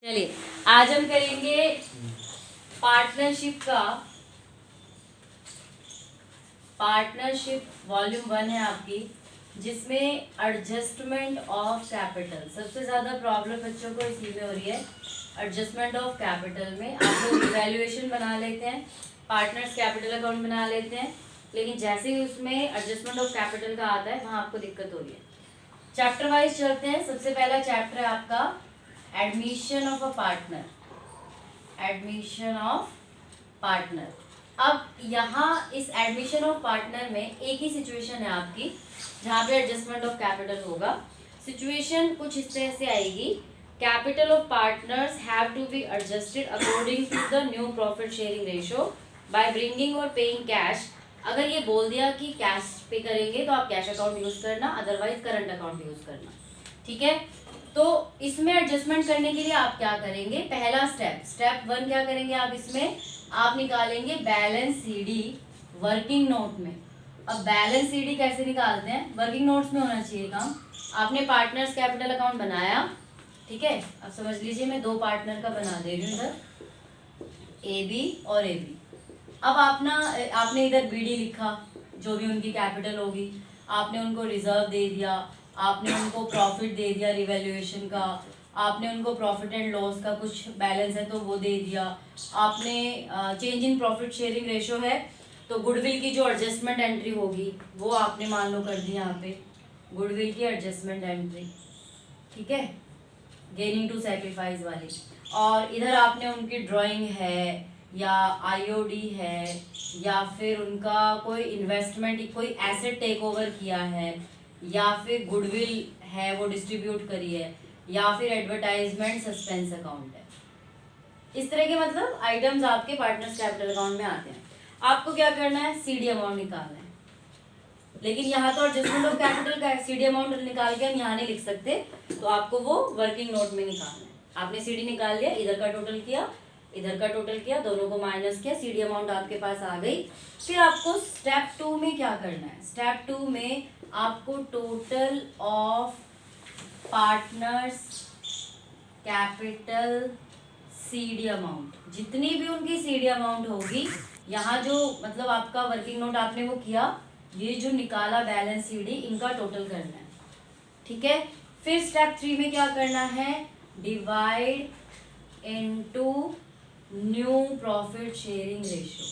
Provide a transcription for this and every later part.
चलिए आज हम करेंगे पार्टनरशिप वॉल्यूम 1 है आपकी, जिसमें एडजस्टमेंट ऑफ कैपिटल सबसे ज्यादा प्रॉब्लम बच्चों को इसी में हो रही है। एडजस्टमेंट ऑफ कैपिटल में आप लोग इवैल्यूएशन बना लेते हैं, पार्टनर्स कैपिटल अकाउंट बना लेते हैं, लेकिन जैसे ही उसमें एडजस्टमेंट ऑफ कैपिटल का आता है वहां आपको दिक्कत हो रही है। चैप्टर वाइज चलते हैं। सबसे पहला चैप्टर है आपका admission of a partner. Admission of partner. अब यहाँ इस एडमिशन ऑफ पार्टनर में एक ही सिचुएशन है आपकी जहाँ पे एडजस्टमेंट ऑफ कैपिटल होगा। सिचुएशन कुछ इस तरह से आएगी, capital of partners have to be adjusted according to the new profit sharing ratio by bringing और पेइंग कैश। अगर ये बोल दिया कि कैश पे करेंगे तो आप कैश अकाउंट यूज करना, अदरवाइज करंट अकाउंट यूज करना। ठीक है, तो इसमें एडजस्टमेंट करने के लिए आप क्या करेंगे, पहला स्टेप 1 क्या करेंगे आप, इसमें आप निकालेंगे बैलेंस सीडी वर्किंग नोट में। अब बैलेंस सीडी कैसे निकालते हैं, वर्किंग नोट्स में होना चाहिए काम। आपने पार्टनर्स कैपिटल अकाउंट बनाया, ठीक है। अब समझ लीजिए मैं 2 पार्टनर का बना दे रही हूँ, इधर ए बी और ए बी। अब आपने इधर बीडी लिखा, जो भी उनकी कैपिटल होगी, आपने उनको रिजर्व दे दिया, आपने उनको प्रॉफिट दे दिया रिवैल्यूएशन का, आपने उनको प्रॉफिट एंड लॉस का कुछ बैलेंस है तो वो दे दिया, आपने change in profit sharing ratio है तो गुडविल की जो एडजस्टमेंट एंट्री होगी वो आपने मान लो कर दी यहाँ पे, गुडविल की एडजस्टमेंट एंट्री, ठीक है, गेनिंग टू सैक्रिफाइस वाली। और इधर आपने उनकी ड्राइंग है या आईओडी है या फिर उनका कोई इन्वेस्टमेंट, कोई एसेट टेक ओवर किया है या फिर गुडविल है वो डिस्ट्रीब्यूट करी है या फिर एडवर्टाइजमेंट सस्पेंस अकाउंट है। इस तरह के मतलब आइटम्स आपके पार्टनर्स कैपिटल अकाउंट में आते हैं। आपको क्या करना है, सीडी अमाउंट निकालना है। लेकिन यहाँ तो एडजस्टमेंट ऑफ कैपिटल का सीडी अमाउंट निकाल के हम यहाँ नहीं लिख सकते, तो आपको वो वर्किंग नोट में निकालना है। आपने सीडी निकाल लिया, इधर का टोटल किया, इधर का टोटल किया, दोनों को माइनस किया, सीडी अमाउंट आपके पास आ गई। फिर आपको स्टेप 2 में क्या करना है, स्टेप 2 में आपको total of partners capital CD amount, जितनी भी उनकी सीडी अमाउंट होगी, यहाँ जो मतलब आपका वर्किंग नोट आपने वो किया, ये जो निकाला बैलेंस सीडी, इनका टोटल करना है। ठीक है, फिर स्टेप 3 में क्या करना है, divide into new profit sharing ratio.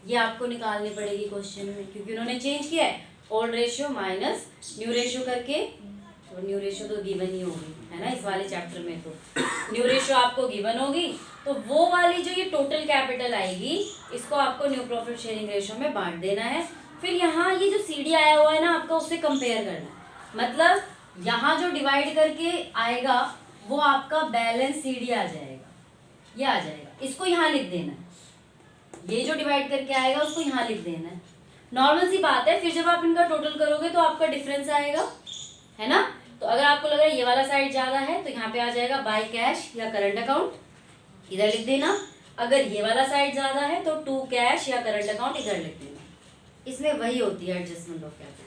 ये आपको निकालनी पड़ेगी क्वेश्चन में, क्योंकि उन्होंने चेंज किया है, old ratio minus new ratio करके, तो न्यू रेशियो तो गिवन ही होगी, है ना, इस वाले चैप्टर में तो न्यू रेशियो आपको गिवन होगी, तो वो वाली जो ये टोटल कैपिटल आएगी, इसको आपको न्यू प्रॉफिट शेयरिंग रेशियो में बांट देना है। फिर यहाँ ये जो सीडी आया हुआ है ना आपका, उससे कंपेयर करना है। मतलब यहाँ जो डिवाइड करके आएगा वो आपका बैलेंस सीडी आ जाएगा, ये आ जाएगा, इसको यहाँ लिख देना है। ये जो डिवाइड करके आएगा उसको यहाँ लिख देना है, नॉर्मल सी बात है। फिर जब आप इनका टोटल करोगे तो आपका डिफरेंस आएगा, है ना। तो अगर आपको लग रहा है ये वाला साइड ज्यादा है तो यहाँ पे आ जाएगा बाय कैश या करंट अकाउंट, इधर लिख देना। अगर ये वाला साइड ज्यादा है तो टू कैश या करंट अकाउंट इधर लिख देना। इसमें वही होती है एडजस्टमेंट ऑफ कैपिटल।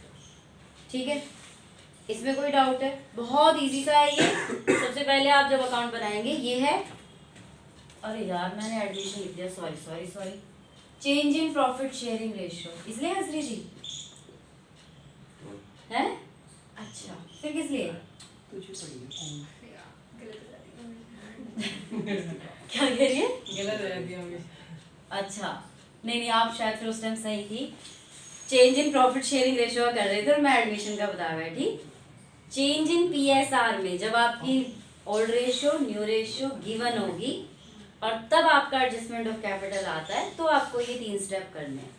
ठीक है, इसमें कोई डाउट है, बहुत इजी सा है ये। सबसे पहले आप जब अकाउंट बनाएंगे, ये है, अरे यार मैंने एडमिशन लिख दिया, sorry, change in profit sharing ratio, इसलिए हंस रही थी है। अच्छा, फिर किस लिए क्या कह रही है, गलत हो जाती है। अच्छा नहीं, आप शायद फिर उस टाइम सही थी। Change in profit sharing ratio कर रहे थे और मैं एडमिशन का बता बैठी। चेंज इन पीएसआर में जब आपकी old ratio new ratio given होगी और तब आपका एडजस्टमेंट ऑफ कैपिटल आता है, तो आपको ये 3 स्टेप करने हैं।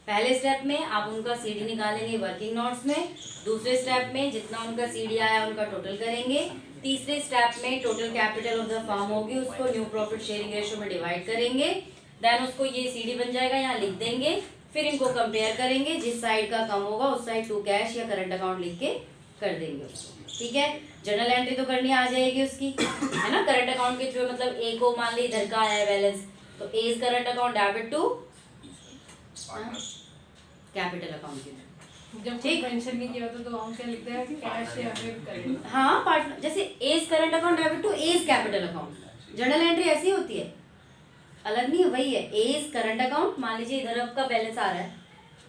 पहले स्टेप में आप उनका सीडी निकालेंगे वर्किंग नोट्स में, दूसरे स्टेप में जितना उनका सीडी आया उनका टोटल करेंगे, तीसरे स्टेप में total capital of the firm होगी उसको न्यू प्रॉफिट शेयरिंग रेशियो में डिवाइड करेंगे, देन उसको ये सीडी बन जाएगा, यहाँ लिख देंगे। फिर इनको कंपेयर करेंगे, जिस साइड का कम होगा उस साइड टू कैश या करंट अकाउंट लिख के कर देंगे उसको। ठीक है, जर्नल एंट्री तो करनी आ जाएगी उसकी, है ना। करंट अकाउंट के थ्रू मतलब ए को मान ली इधर का आया है बैलेंस, तो a is current account debit to capital account के थ्रू। जब ठीक मेंशन नहीं किया होता तो हम क्या लिखते हैं कि कैश या फिर करेंट। हाँ पार्टनर, जैसे A's current account debit to A's capital account, journal entry ऐसी होती है, अलग नहीं है, वही है एज करंट अकाउंट। मान लीजिए इधर आपका बैलेंस आ रहा है,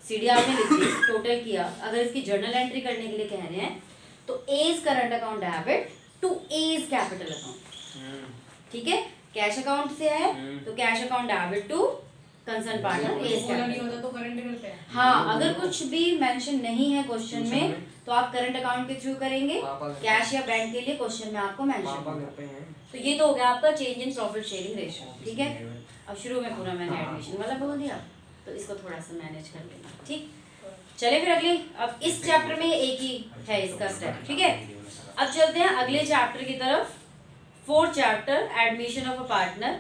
सीडी आपने लिख दी, टोटल किया, अगर इसकी जर्नल एंट्री करने के लिए कह रहे हैं तो A's current account debit to A's capital account, ठीक है। कैश अकाउंट से है तो cash account debit to concern partner A's नहीं होता तो करंट करते हैं। हाँ, अगर कुछ भी मेंशन नहीं है क्वेश्चन में तो आप करंट अकाउंट के थ्रू करेंगे, कैश या बैंक के लिए क्वेश्चन में आपको मेंशन। तो ये तो हो गया आपका change in profit sharing ratio, ठीक है। अब शुरू में पूरा मैंने एडमिशन वाला बोल दिया, तो इसको थोड़ा सा मैनेज कर लेना, ठीक। चले फिर अगले, अब इस चैप्टर में एक ही है इसका स्टेप, ठीक है। अब चलते हैं अगले चैप्टर की तरफ, fourth chapter admission of a partner,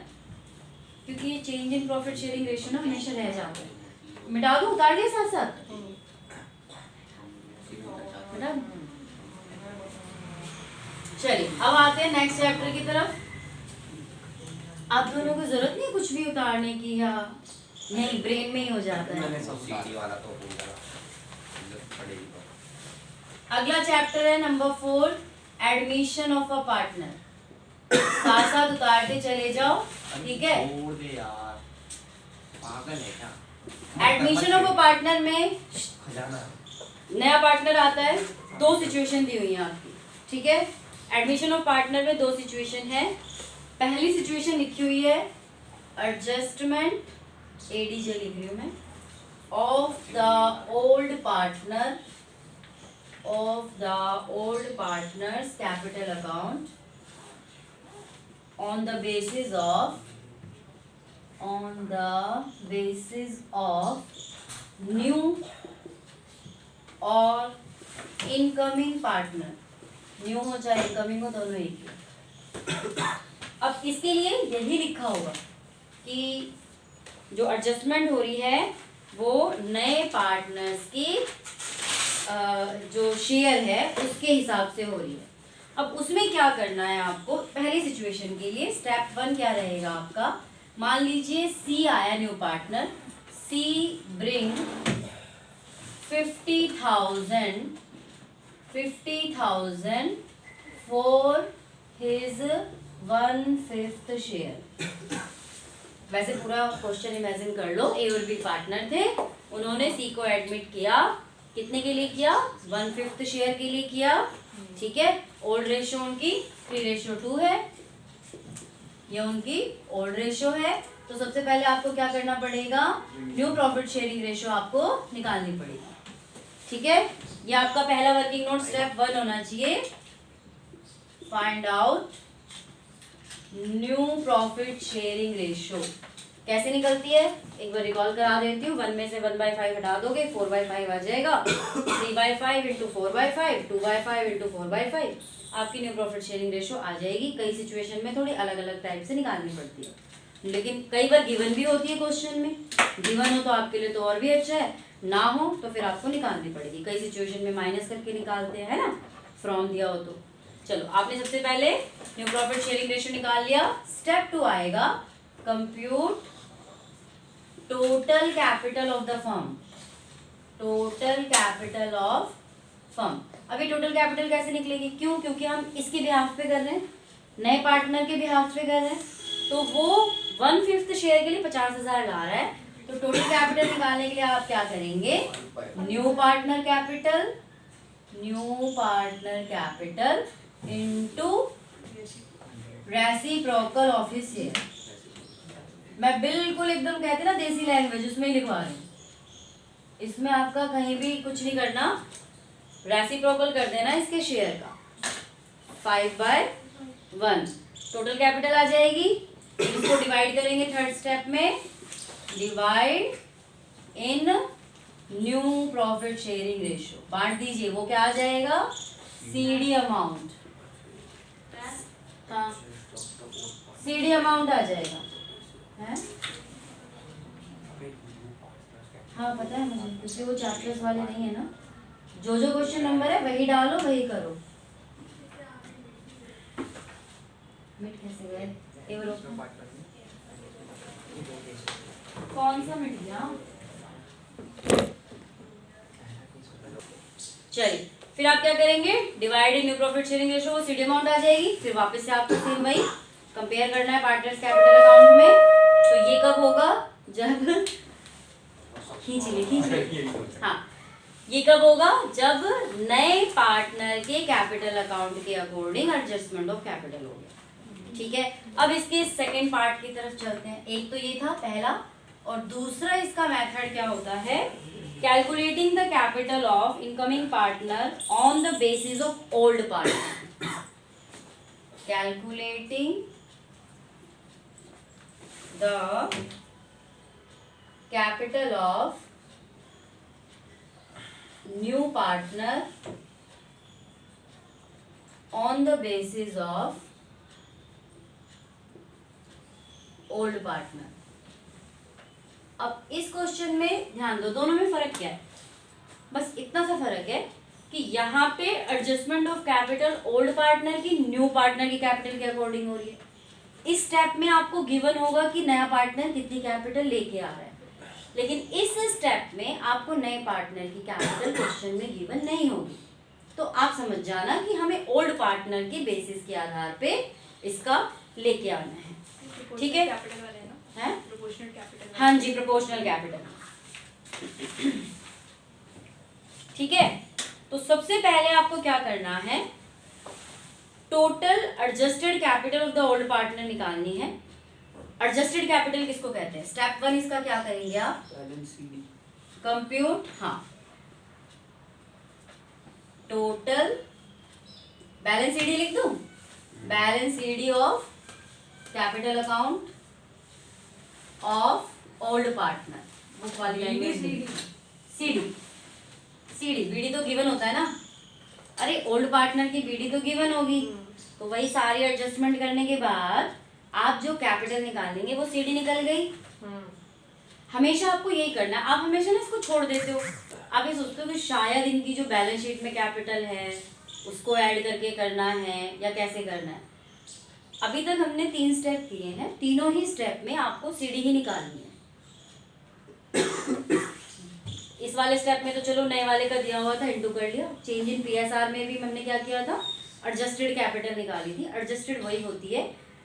क्योंकि ये change in profit sharing ratio ना हमेशा रह जाता है। मिटा दूं, उतार दिया साथ साथ, मिटा दूं? चलिए अब आते हैं नेक्स्ट चैप्टर की तरफ। आप दोनों को जरूरत नहीं कुछ भी उतारने की, या नहीं ब्रेन में ही हो जाता है। अगला चैप्टर है number 4, admission of a partner. साथ साथ उतारते चले जाओ, ठीक है। एडमिशन ऑफ अ पार्टनर में नया पार्टनर आता है, दो सिचुएशन दी हुई है आपकी, ठीक है। एडमिशन ऑफ पार्टनर में दो सिचुएशन है। पहली सिचुएशन लिखी हुई है एडजस्टमेंट, एडीजे लिख रही हूँ मैं, of the old partner, of the old partners capital account on the basis of new और इनकमिंग पार्टनर, न्यू हो चाहे इनकमिंग हो दोनों एक ही। अब इसके लिए यही लिखा होगा कि जो एडजस्टमेंट हो रही है वो नए पार्टनर्स की जो शेयर है उसके हिसाब से हो रही है। अब उसमें क्या करना है आपको, पहली सिचुएशन के लिए स्टेप 1 क्या रहेगा आपका, मान लीजिए सी आया new partner, C bring 50,000 for his 1/5 share. वैसे पूरा क्वेश्चन इमेजिन कर लो, ए और बी पार्टनर थे, उन्होंने सी को एडमिट किया, कितने के लिए किया, 1/5 शेयर के लिए किया, ठीक है। ओल्ड रेशियो उनकी 3:2 है, ये उनकी ओल्ड रेशियो है। तो सबसे पहले आपको क्या करना पड़ेगा, न्यू प्रॉफिट शेयरिंग रेशियो आपको निकालनी पड़ेगी, ठीक है। ये आपका पहला वर्किंग नोट स्टेप 1 होना चाहिए, find out new profit sharing ratio. कैसे निकलती है एक बार रिकॉल करा देती हूँ, 1 में से 1/5 हटा दोगे 4/5 आ जाएगा, 3/5 इंटू 4/5, 2/5 इंटू 4/5, आपकी न्यू प्रॉफिट शेयरिंग रेशियो आ जाएगी। कई सिचुएशन में थोड़ी अलग अलग टाइप से निकालनी पड़ती है, लेकिन कई बार गिवन भी होती है क्वेश्चन में, गिवन हो तो आपके लिए तो और भी अच्छा है, ना हो तो फिर आपको निकालनी पड़ेगी। कई सिचुएशन में माइनस करके निकालते हैं, है ना, फ्रॉम दिया हो तो। चलो आपने सबसे पहले न्यू प्रॉफिट शेयरिंग रेशियो निकाल लिया। स्टेप 2 आएगा compute total capital of the firm, total capital of firm. अभी टोटल कैपिटल कैसे निकलेगी, क्यों, क्योंकि हम इसके बिहाफ पे कर रहे हैं, नए पार्टनर के बिहाफ पे कर रहे हैं, तो वो 1/5 शेयर के लिए 50,000 ला रहा है, तो टोटल कैपिटल निकालने के लिए आप क्या करेंगे, new partner capital, new partner capital into reciprocal of his share. मैं बिल्कुल एकदम कहते ना देसी लैंग्वेज उसमें ही लिखवा रही हूँ, इसमें आपका कहीं भी कुछ नहीं करना, रेसिप्रोकल कर देना इसके शेयर का, 5/1 टोटल कैपिटल आ जाएगी। इसको डिवाइड करेंगे थर्ड स्टेप में, divide in new profit sharing ratio, बांट दीजिए, वो क्या आ जाएगा, सीडी अमाउंट, हाँ सीडी अमाउंट आ जाएगा है? हाँ पता है मुझे, क्योंकि वो चैप्टर्स वाले नहीं है ना, जो जो क्वेश्चन नंबर है वही डालो वही करो। मिट कैसे गए, कौन सा मिट गया, चलिए फिर आप क्या करेंगे, divide new profit sharing ratio, वो सीडी अमाउंट आ जाएगी। फिर वापस से आपको सेम वही कंपेयर करना है पार्टनर्स कैपिटल अकाउंट में। तो ये कब होगा, जब खींच ले हाँ, ये कब होगा, जब नए पार्टनर के कैपिटल अकाउंट के अकॉर्डिंग एडजस्टमेंट ऑफ कैपिटल हो गया। ठीक है, अब इसके सेकेंड पार्ट की तरफ चलते हैं। एक तो ये था पहला, और दूसरा इसका मेथड क्या होता है, calculating the capital of incoming partner on the basis of old partner. Calculating the capital of new partner on the basis of old partner. अब इस क्वेश्चन में ध्यान दो, दोनों में फर्क क्या है, बस इतना सा फर्क है कि यहाँ पे adjustment of capital old partner की न्यू पार्टनर की कैपिटल के अकॉर्डिंग हो रही है। इस स्टेप में आपको गिवन होगा कि नया पार्टनर कितनी कैपिटल लेके आ रहा है, लेकिन इस स्टेप में आपको नए पार्टनर की कैपिटल क्वेश्चन में गिवन नहीं होगी। तो आप समझ जाना कि हमें ओल्ड पार्टनर के बेसिस के आधार पे इसका लेके आना है। ठीक है, हाँ जी, प्रोपोर्शनल कैपिटल। ठीक है, तो सबसे पहले आपको क्या करना है, total adjusted capital of the old partner निकालनी है। एडजस्टेड कैपिटल किसको कहते हैं, स्टेप 1 इसका क्या करेंगे आप, कंप्यूट, हाँ, टोटल बैलेंस सीडी लिख दूं, balance CD of capital account of old partner, book वाली लाइन में सीडी, सीडी बीडी तो गिवन होता है ना, अरे ओल्ड पार्टनर की बीडी तो गिवन होगी, तो वही सारी एडजस्टमेंट करने के बाद आप जो कैपिटल निकालेंगे वो सीडी निकल गई। हमेशा आपको यही करना है, आप हमेशा ना इसको छोड़ देते हो, आप ये सोचते हो कि शायद इनकी जो बैलेंस शीट में कैपिटल है उसको ऐड करके करना है या कैसे करना है। अभी तक हमने 3 स्टेप किए हैं, तीनों ही स्टेप में आपको सीडी ही निकालनी है। इस वाले स्टेप में तो चलो नए वाले का दिया हुआ था, इंटू कर लिया। चेंज इन पीएसआर में भी हमने क्या किया था, एडजस्टेड कैपिटल निकाली थी। एडजस्टेड वही होती है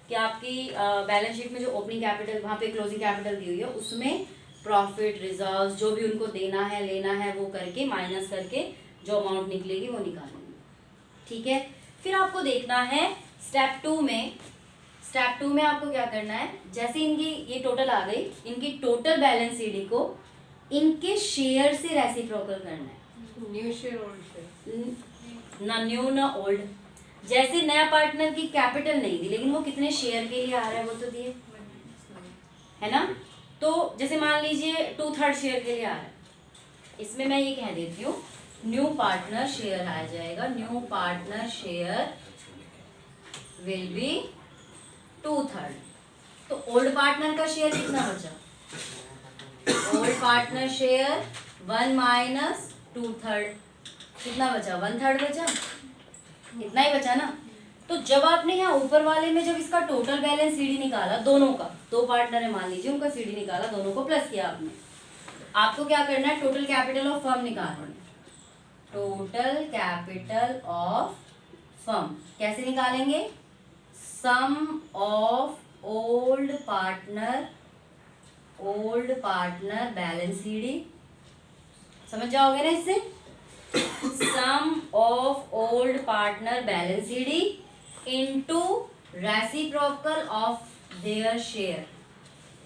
कि आपकी बैलेंस शीट में जो ओपनिंग कैपिटल, वहाँ पे क्लोजिंग कैपिटल दी हुई है, उसमें प्रॉफिट, रिजर्व जो भी उनको देना है लेना है वो करके माइनस करके जो अमाउंट निकलेगी वो निकालेंगे। ठीक है, फिर आपको देखना है स्टेप 2 में, स्टेप 2 में आपको क्या करना है, जैसे इनकी ये टोटल आ गई, इनकी टोटल बैलेंस सीडी को इनके शेयर से रेसिप्रोकल करना है। न्यू शेयर ओल्ड शेयर, ना न्यू ना ओल्ड। जैसे नया पार्टनर की कैपिटल नहीं दी, लेकिन वो कितने शेयर के लिए आ रहा है वो तो दिए है ना। तो जैसे मान लीजिए 2/3 शेयर के लिए आ रहा है, इसमें मैं ये कह देती हूँ न्यू पार्टनर शेयर आ जाएगा, new partner share will be 2/3। तो ओल्ड पार्टनर का शेयर कितना बचा, ओल्ड पार्टनर शेयर 1 माइनस 2/3 कितना बचा, 1/3 बचा, इतना ही बचा ना। तो जब आपने यहाँ ऊपर वाले में जब इसका टोटल बैलेंस सीडी निकाला, दोनों का, 2 पार्टनर है मान लीजिए, उनका सीडी निकाला, दोनों को प्लस किया आपने, आपको क्या करना है, टोटल कैपिटल ऑफ फर्म निकालना है। टोटल कैपिटल ऑफ फर्म कैसे निकालेंगे, sum of old partner balance CD, समझ जाओगे ना इससे, sum of old partner balance CD into reciprocal of their share,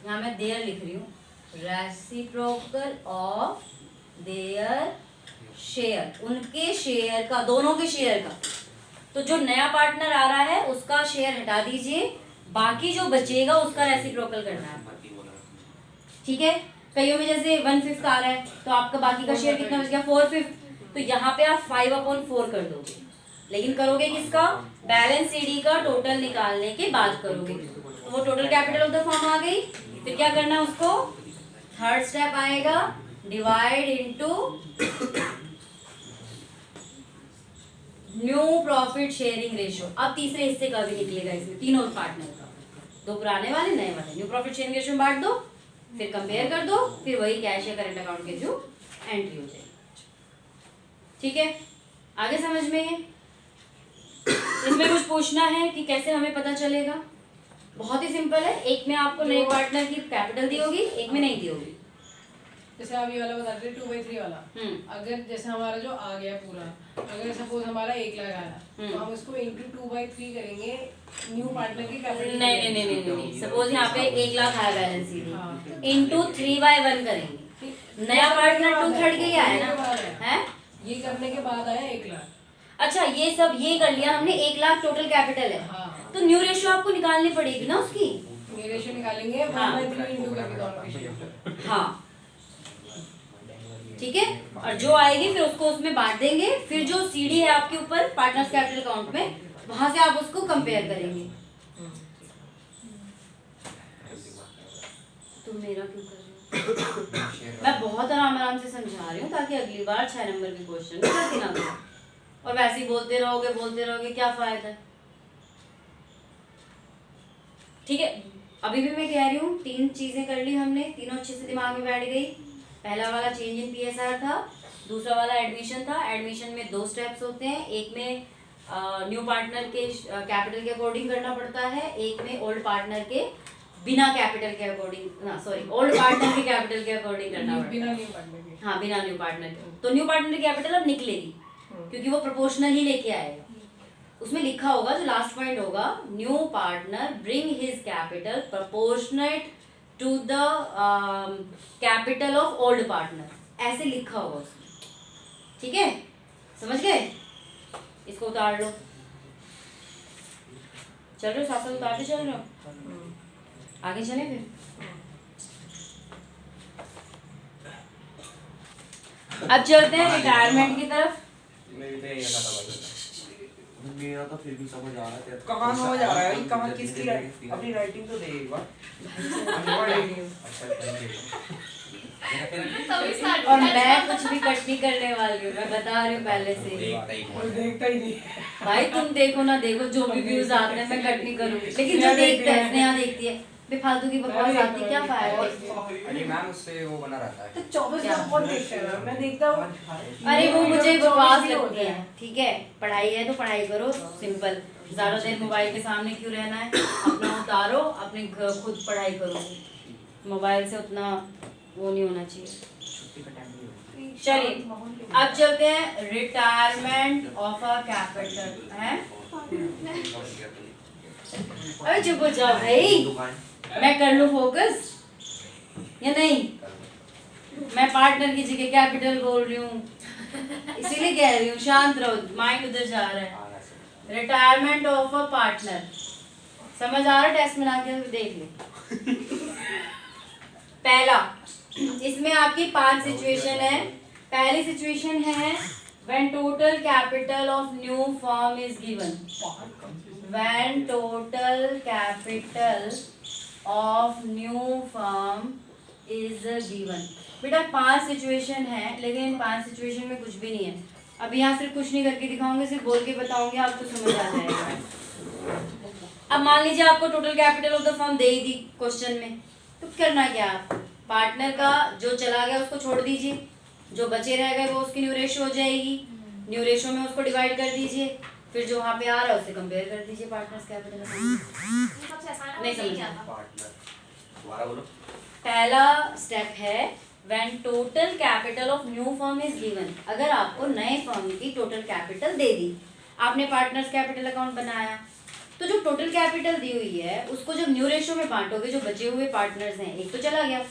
यहाँ मैं देयर लिख रही हूँ, रेसिप्रोकल ऑफ देयर शेयर, उनके शेयर का, दोनों के शेयर का। तो जो नया पार्टनर आ रहा है उसका शेयर हटा दीजिए, बाकी जो बचेगा उसका रेसिप्रोकल करना है। ठीक है, कईयों में जैसे 1/5 आ रहा है तो आपका बाकी का शेयर कितना बच गया, 4/5, तो यहाँ पे आप 5/4 कर दोगे, लेकिन करोगे किसका, बैलेंस सीडी का टोटल निकालने के बाद करोगे। तो वो total capital of the firm आ गई। फिर क्या करना है उसको, थर्ड स्टेप आएगा, divide into new profit sharing ratio. अब तीसरे हिस्से का भी निकलेगा इसमें, तीनों पार्टनर का, 2 पुराने वाले नए वाले, न्यू प्रॉफिट शेयरिंग रेशियो में बांट दो, फिर कंपेयर कर दो, फिर वही कैश या करंट अकाउंट के थ्रू एंट्री हो जाएगी। ठीक है, आगे समझ में है? इसमें कुछ पूछना है कि कैसे हमें पता चलेगा? बहुत ही सिंपल है। एक में आपको नए पार्टनर की कैपिटल दी होगी, एक में नहीं दी होगी। जैसे आप ये वाला बता रहे 2/3 वाला, अगर जैसे हमारा जो आ गया पूरा, अगर सपोज हमारा 1 लाख आया तो हम उसको इंटू 2/3 करेंगे न्यू पार्टनर की कैपिटल। नहीं, सपोज यहाँ पे 1 लाख आया बैलेंस सीधे, इंटू 3/1 करेंगे। नया पार्टनर 2/3 के लिए आया ना है, ये करने के बाद आया 1 लाख। अच्छा ये सब ये कर लिया हमने, 1 लाख टोटल कैपिटल है। हाँ। तो न्यू रेशियो आपको निकालनी पड़ेगी ना उसकी। न्यू रेशियो निकालेंगे 1/3 इंटू करके दोनों के शेयर। हाँ ठीक है, और जो आएगी फिर उसको उसमें बांट देंगे, फिर जो सीडी है आपके ऊपर पार्टनर्स कैपिटल अकाउंट में, वहां से आप उसको कंपेयर करेंगे। तुम मेरा क्यों कर रहे हो? मैं बहुत आराम से समझा रही हूँ ताकि अगली बार 6 नंबर के क्वेश्चन में गलती ना करो। और वैसे ही बोलते रहोगे क्या फायदा है? ठीक है, अभी भी मैं कह रही हूँ 3 चीजें कर ली हमने, तीनों अच्छे से दिमाग में बैठ गई। पहला वाला चेंज इन पीएसआर था, दूसरा वाला एडमिशन था। एडमिशन में 2 स्टेप्स होते हैं, एक में न्यू पार्टनर के कैपिटल के अकॉर्डिंग करना पड़ता है, एक में ओल्ड पार्टनर के बिना कैपिटल के अकॉर्डिंग, ओल्ड पार्टनर के कैपिटल के अकॉर्डिंग करना पड़ता है, बिना न्यू पार्टनर के। हाँ बिना न्यू पार्टनर के। तो न्यू पार्टनर की कैपिटल अब निकलेगी क्योंकि वो प्रोपोर्शनल ही लेके आएगा। उसमें लिखा होगा, जो लास्ट पॉइंट होगा, new partner bring his capital proportionate to the capital of old partner, ऐसे लिखा होगा उसमें। ठीक है, समझ गए? इसको उतार लो। चल रहे हो साथ साथ उतारते चल रहे हो? आगे चले फिर। अब चलते हैं रिटायरमेंट की तरफ। मेरा तो फिर भी समझ आ रहा है। कहाँ समझ आ रहा है? कहाँ किसकी अपनी राइटिंग तो दे एक बार। और मैं कुछ भी कट नहीं करने वाली हूँ, मैं बता रही हूँ पहले से। देखता ही नहीं भाई तुम देखो ना देखो, जो भी व्यूज आते हैं मैं कट नहीं करूँगी, लेकिन जो देखता है स्नेहा देखती है, बेफालतू की बकवास आती है, क्या फायदा? अरे मैम उससे वो बना रहता है। तो 24 लोग कौन देखता है? मैं देखता हूँ। अरे वो मुझे बकवास लगती है। ठीक है, पढ़ाई है तो पढ़ाई करो, सिंपल। ज्यादा देर मोबाइल के सामने क्यों रहना है? अपना उतारो, अपने खुद पढ़ाई करो, मोबाइल से उतना वो नहीं होना चाहिए। चलिए अब चलते हैं रिटायरमेंट ऑफ अ कैपिटल है। अरे चुप हो जाओ भाई, मैं कर लूं फोकस या नहीं? मैं पार्टनर की जगह कैपिटल बोल रही हूँ, इसीलिए कह रही हूँ शांत रहो, माइंड उधर जा रहा है। रिटायरमेंट ऑफ अ पार्टनर समझ आ रहा है? टेस्ट में आके देख ले। पहला, इसमें आपकी 5 सिचुएशन है। पहली सिचुएशन है when total capital of new firm is given. When total capital of new firm is given. बेटा 5 सिचुएशन है, लेकिन इन 5 सिचुएशन में कुछ भी नहीं है। अब यहाँ सिर्फ कुछ नहीं करके दिखाऊंगी, सिर्फ बोल के बताऊंगी, आपको समझ आ जाएगा। अब मान लीजिए आपको total capital of the firm they he the question में, तो करना क्या? आप पार्टनर का जो चला गया उसको छोड़ दीजिए, जो बचे रह गए वो उसकी न्यू रेशियो हो जाएगी, न्यू रेशियो में उसको डिवाइड कर दीजिए, फिर जो वहाँ पे आ रहा है उससे कंपेयर कर दीजिए पार्टनर्स कैपिटल। नहीं समझ? पहला स्टेप है when total capital of new firm is given. अगर आपको नए फर्म की टोटल कैपिटल दे दी, आपने पार्टनर्स कैपिटल अकाउंट बनाया, तो जो टोटल कैपिटल दी हुई है उसको जब न्यू रेशियो में बांटोगे, जो बचे हुए पार्टनर्स हैं, एक तो चला गया,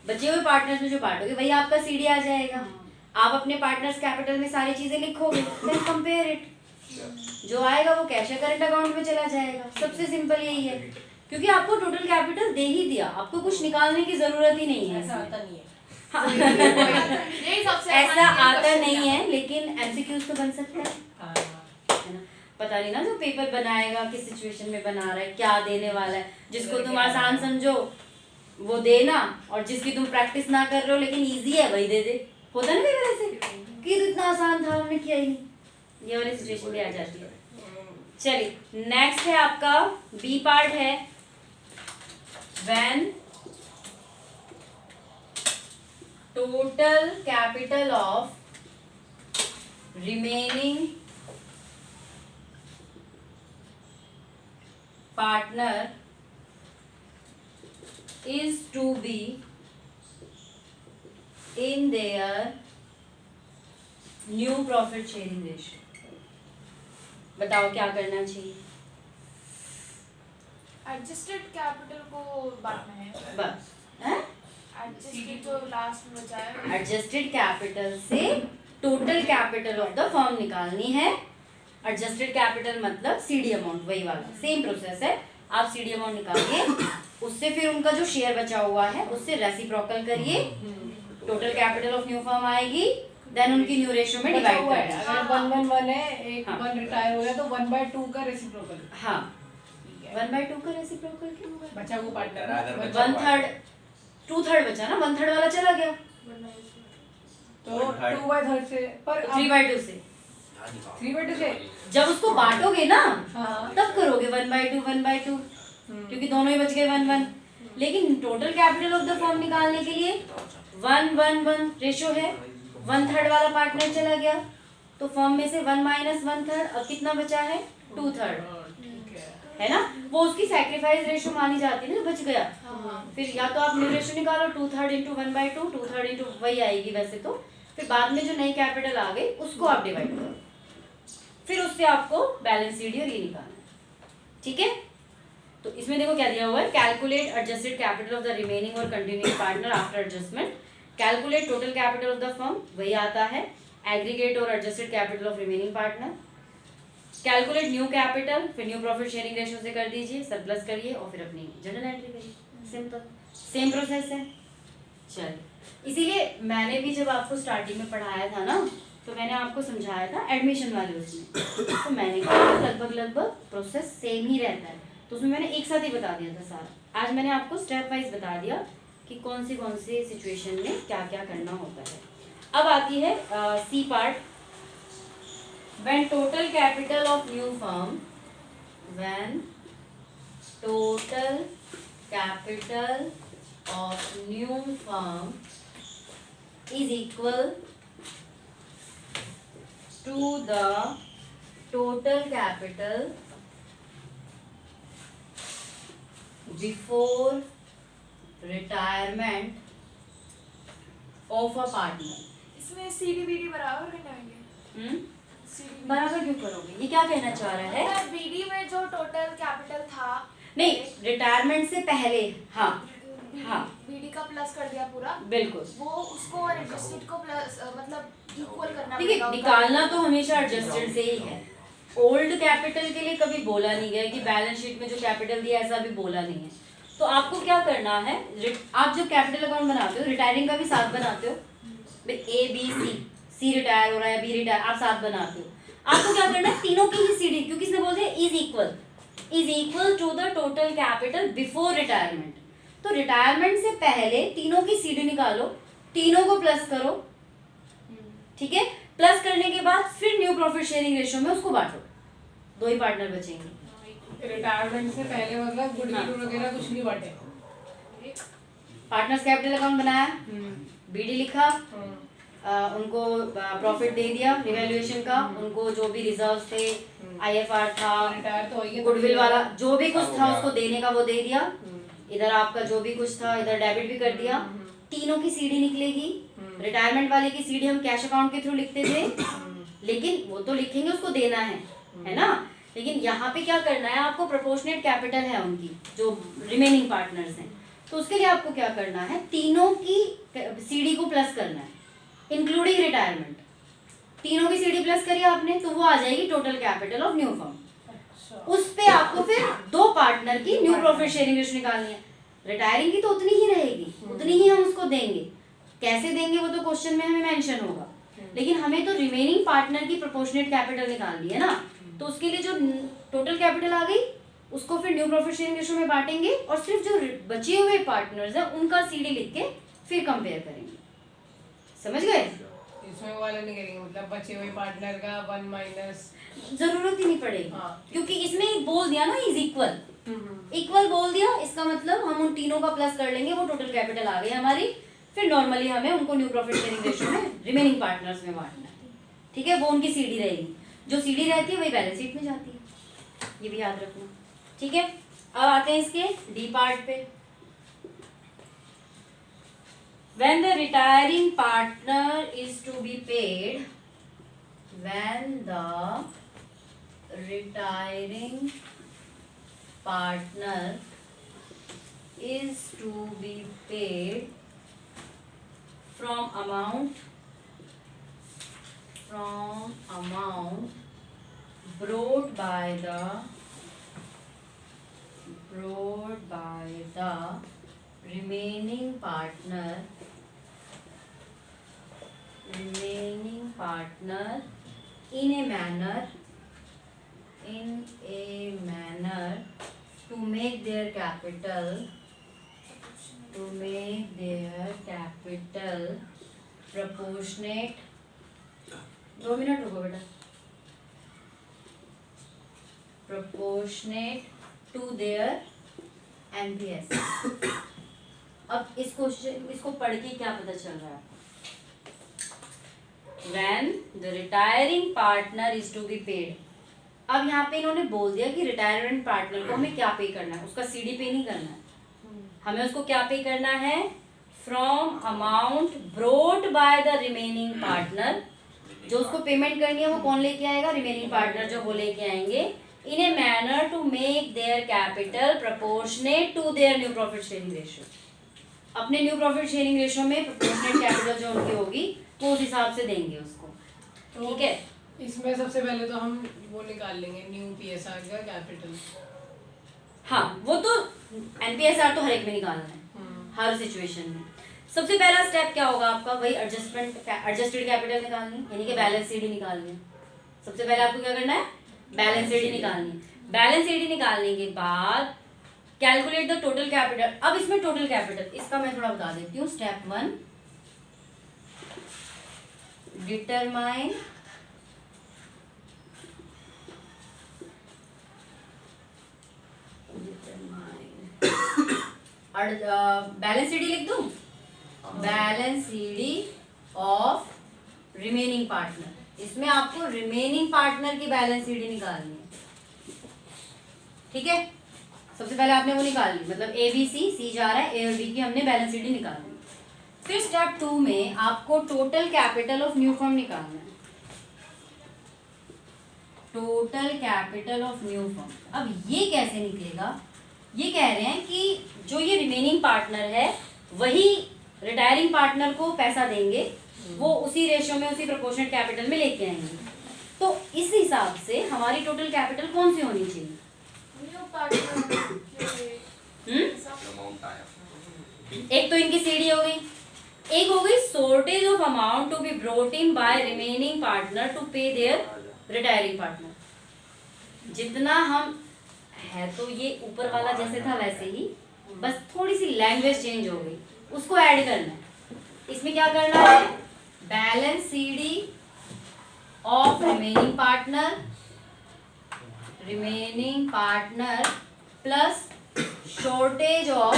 बचे हुए पार्टनर्स में जो बांटोगे वही आपका सीडी आ जाएगा। आप अपने पार्टनर्स कैपिटल में सारी चीजें लिखोगे, देन कंपेयर इट, जो आएगा वो कैश या करंट अकाउंट में चला जाएगा। सबसे सिंपल यही है, क्योंकि आपको टोटल कैपिटल दे ही दिया, आपको कुछ निकालने की जरूरत ही नहीं है। ऐसा आता नहीं है। ऐसा आता नहीं है, लेकिन एमसीक्यूज तो बन सकता है ना? पता नहीं ना जो पेपर बनाएगा किस सिचुएशन में बना रहा है, क्या देने वाला है। जिसको तुम आसान समझो वो देना, और जिसकी तुम प्रैक्टिस ना कर रहे हो लेकिन इजी है वही दे दे। होता ना पेपर ऐसे कि तो इतना आसान था हमने किया ही नहीं, ये वाली सिचुएशन भी आ जाती है। चलिए नेक्स्ट है आपका बी पार्ट है, when total capital of remaining partner is to be in their new profit sharing ratio. बताओ क्या करना चाहिए? एडजस्टेड कैपिटल को बांटना है बस हैं? एडजस्टेड जो लास्ट में बचा है एडजस्टेड कैपिटल से total capital of the firm निकालनी है। एडजस्टेड कैपिटल मतलब सीडी अमाउंट, वही वाला सेम प्रोसेस है। आप सीडी अमाउंट निकालिए, उससे फिर उनका जो शेयर बचा हुआ है उससे रेसिप्रोकल करिए, total capital of new firm आएगी, देन उनकी न्यू रेशियो में डिवाइड कर दें। अगर 1-1-1 है, एक हाँ। 1 रिटायर हो गया तो 1/2 का रेसिप्रोकल। हाँ 1/2 का रेसिप्रोकल क्यों हुआ? बचा वो पार्टनर अगर ना, बचा 1/3 2/3 बचा ना, 1/3 वाला चला गया तो 2/3 से पर 3/2 से। 3/2 से जब उसको बांटोगे ना हाँ तब करोगे 1/2 1/2, क्योंकि दोनों ही बच गए 1/1। लेकिन total capital of the firm निकालने के लिए 1/1 रेशो है, 1/3 वाला पार्टनर चला गया तो फर्म में से 1 - 1/3, अब कितना बचा है 2/3, है ना। वो उसकी सैक्रिफाइस रेशो मानी जाती है ना, बच गया। फिर या तो आप न्यू रेशो निकालो 2/3 × 1/2, 2/3 × वही आएगी वैसे तो। फिर बाद में जो नई कैपिटल आ गई उसको आप डिवाइड करो, फिर उससे आपको बैलेंस सीडी और ये निकालना है, ठीक है। तो इसमें देखो क्या दिया हुआ है, calculate adjusted capital of the remaining और continuing partner after adjustment, calculate total capital of the firm, वही आता है, एग्रीगेट और adjusted capital of remaining partner, calculate new capital, फिर न्यू प्रॉफिट शेयरिंग रेशियो से कर दीजिए, सरप्लस करिए और फिर अपनी जनरल एंट्री करिए, सिंपल सेम प्रोसेस है। चलिए, इसीलिए मैंने भी जब आपको स्टार्टिंग में पढ़ाया था ना तो मैंने आपको समझाया था एडमिशन वाले उसमें, तो मैंने कहा लगभग प्रोसेस सेम ही रहता है, तो उसमें मैंने एक साथ ही बता दिया था सारा। आज मैंने आपको स्टेप वाइज बता दिया कि कौन सी सिचुएशन में क्या क्या करना होता है। अब आती है C part, when total capital of new firm is equal to the total capital before retirement of a partner। इसमें सीडीबीडी बराबर बनाएंगे। बराबर क्यों करोगे? ये क्या कहना चाह रहा है? बीडी में जो टोटल कैपिटल था नहीं, रिटायरमेंट से पहले। हाँ हाँ बीडी का प्लस कर दिया पूरा, बिल्कुल। वो उसको और एडजस्टेड को प्लस मतलब इक्वल करना देखिए, पड़ेगा। निकालना तो हमेशा एडजस्टेड से ही है। ओल्ड कैपिटल के लिए कभी बोला नहीं गया कि बैलेंस शीट में जो कैपिटल दिया ऐसा भी बोला नहीं है। तो आपको क्या करना है, आप जब कैपिटल अकाउंट बनाते हो, रिटायरिंग का भी साथ बनाते हो, ए बी सी रिटायर हो रहा है, बी रिटायर, आप साथ बनाते हो। आपको क्या करना है, तीनों की ही सीडी, क्योंकि इसने बोलते हैं is equal to the total capital before retirement. तो रिटायरमेंट से पहले तीनों की सीडी निकालो, तीनों को प्लस करो, ठीक है। प्लस करने के बाद फिर न्यू प्रॉफिट शेयरिंग रेशियो में उसको बांटो, दो ही पार्टनर बचेंगे। रिटायरमेंट से पहले मतलब गुडविल वगैरह कुछ नहीं बांटे। पार्टनर्स कैपिटल अकाउंट बनाया, बीडी लिखा, उनको प्रॉफिट दे दिया रिवैल्यूएशन का, उनको जो भी रिजर्व्स थे, आईएफआर था, रिटायर तो होइए, गुडविल वाला जो भी कुछ था उसको देने का वो दे दिया, इधर आपका जो भी कुछ था इधर डेबिट भी कर दिया। तीनों की सीडी निकलेगी। रिटायरमेंट वाले की सीडी हम कैश अकाउंट के थ्रू लिखते थे, लेकिन वो तो लिखेंगे, उसको देना है ना। लेकिन यहाँ पे क्या करना है, आपको प्रोपोर्शनेट कैपिटल है उनकी जो रिमेनिंग पार्टनर्स हैं, तो उसके लिए आपको क्या करना है, तीनों की सीडी को प्लस करना है इंक्लूडिंग रिटायरमेंट। तीनों की सीडी प्लस करी आपने तो वो आ जाएगी total capital of new firm. उस पे आपको फिर दो पार्टनर की न्यू प्रॉफिट शेयरिंग रेशियो निकालनी है। रिटायरिंग की तो उतनी ही रहेगी, उतनी ही हम उसको देंगे, कैसे देंगे वो तो क्वेश्चन में हमें मेंशन होगा, लेकिन हमें तो रिमेनिंग पार्टनर की प्रोपोर्शनेट कैपिटल निकालनी है ना। तो उसके लिए जो टोटल कैपिटल आ गई उसको फिर न्यू प्रॉफिट शेयरिंग रेशियो में बांटेंगे और सिर्फ जो बचे हुए पार्टनर्स हैं उनका सीडी लिख के फिर कंपेयर करेंगे। समझ गए? इसमें वाला नहीं करेंगे, मतलब बचे हुए पार्टनर का 1 माइनस जरूरत ही नहीं पड़ेगी। हाँ। क्योंकि इसमें बोल दिया ना इज इक्वल बोल दिया, इसका मतलब हम उन तीनों का प्लस कर लेंगे, वो टोटल कैपिटल आ गई हमारी। फिर नॉर्मली हमें उनको न्यू प्रॉफिट शेयरिंग रेशियो में रिमेनिंग पार्टनर्स में बांटना है। ठीक है, वो उनकी सीडी रहेगी, जो सीडी रहती है वही बैलेंस शीट में जाती है, ये भी याद रखना। ठीक है, अब आते हैं इसके डी पार्ट पे। When the retiring partner is to be paid, when the retiring partner is to be paid from amount brought by the remaining partner in a manner to make their capital proportionate। 2 minute रुको बेटा। proportionate to their NPS। अब इस question इसको पढ़ के क्या पता चल रहा है? When the retiring partner is to be paid। अब यहाँ पे इन्होंने बोल दिया कि रिटायरमेंट पार्टनर को हमें क्या पे करना है, उसका सीडी पे नहीं करना है, हमें उसको क्या पे करना है, from amount brought by the remaining partner. जो उसको पेमेंट करनी है वो कौन लेके आएगा, रिमेनिंग पार्टनर जो वो लेके आएंगे, in a manner to make their capital proportionate to their new profit sharing ratio. अपने न्यू प्रॉफिट शेयरिंग रेशियो में प्रोपोर्शनेट कैपिटल जो उनकी होगी वो उस हिसाब से देंगे उसको। ठीक है, इसमें सबसे पहले तो हम वो निकाल लेंगे न्यू पीएसआर का कैपिटल। हाँ वो तो एनपीएसआर तो हर एक में निकालना है, हर सिचुएशन में। सबसे पहला स्टेप क्या होगा आपका, वही एडजस्टेड कैपिटल निकालनी, यानी कि बैलेंस सीडी निकालनी है। सबसे पहले आपको क्या करना है, बैलेंस सीडी निकालनी है। बैलेंस सीडी निकालने के बाद कैलकुलेट द टोटल कैपिटल। अब इसमें टोटल कैपिटल इसका मैं थोड़ा बता देती हूँ। स्टेप 1, डिटरमाइन बैलेंस सीडी लिख दूं, balance CD of remaining partner. इसमें आपको रिमेनिंग पार्टनर की बैलेंस सीडी निकालनी है। ठीक है, सबसे पहले आपने वो निकाल ली, मतलब ए बी सी जा रहा है, ए और बी की हमने बैलेंस सीडी निकाल ली। फिर स्टेप 2 में आपको total capital of new firm निकालना है, total capital of new firm. अब ये कैसे निकलेगा, ये कह रहे हैं कि जो ये रिमेनिंग पार्टनर है वही रिटायरिंग पार्टनर को पैसा देंगे, वो उसी रेशियो में उसी प्रोपोर्शनल कैपिटल में लेके आएंगे। तो इस हिसाब से हमारी टोटल कैपिटल कौन सी होनी चाहिए, न्यू पार्टनर एक तो इनकी सीडी हो गई, एक हो गई shortage of amount to be brought in by remaining partner to pay their retiring partner. जितना हम है तो ये ऊपर वाला जैसे था वैसे ही, बस थोड़ी सी लैंग्वेज चेंज हो गई, उसको ऐड करना है। इसमें क्या करना है, balance CD of remaining partner plus shortage of